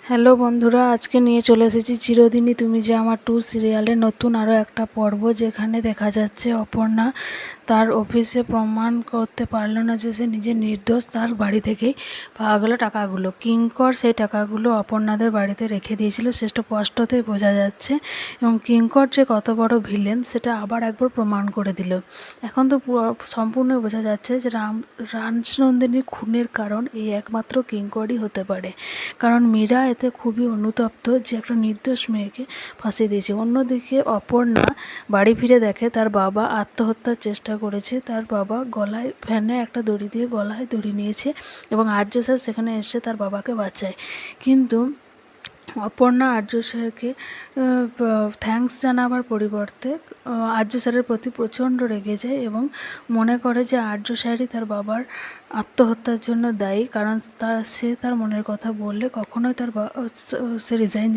Hello বন্ধুরা, আজকে নিয়ে চলে এসেছি চিরদিনই তুমি যে আমার 2 সিরিয়ালের নতুন আরও একটা পর্ব, যেখানে দেখা যাচ্ছে অপর্ণা তার অফিসে প্রমাণ করতে পারল না যে সে নিজে নির্দোষ। তার বাড়ি থেকেই পাওয়া গেল টাকাগুলো। কিঙ্কর সেই টাকাগুলো অপর্ণাদের বাড়িতে রেখে দিয়েছিল, সেটা স্পষ্টতই বোঝা যাচ্ছে। এবং কিঙ্কর যে কত বড় ভিলেন সেটা আবার একবার প্রমাণ করে দিল। এখন তো সম্পূর্ণ বোঝা যাচ্ছে যে রাজনন্দিনীর খুনের কারণ এই একমাত্র কিঙ্করই হতে পারে, কারণ মীরা এতে খুবই অনুতপ্ত যে একটা নির্দোষ মেয়েকে ফাঁসিয়ে দিয়েছে। অন্যদিকে অপর্ণা বাড়ি ফিরে দেখে তার বাবা আত্মহত্যার চেষ্টা করেছে। তার বাবা গলায় ফ্যানে একটা দড়ি দিয়ে গলায় দড়ি নিয়েছে এবং আর্য স্যার সেখানে এসে তার বাবাকে বাঁচায়। কিন্তু অপর্ণা আর্য স্যারকে থ্যাঙ্কস জানাবার পরিবর্তে আর্য স্যারের প্রতি প্রচণ্ড রেগে যায় এবং মনে করে যে আর্য স্যারই তার বাবার আত্মহত্যার জন্য দায়ী, কারণ সে তার মনের কথা বললে কখনোই সে রিজাইন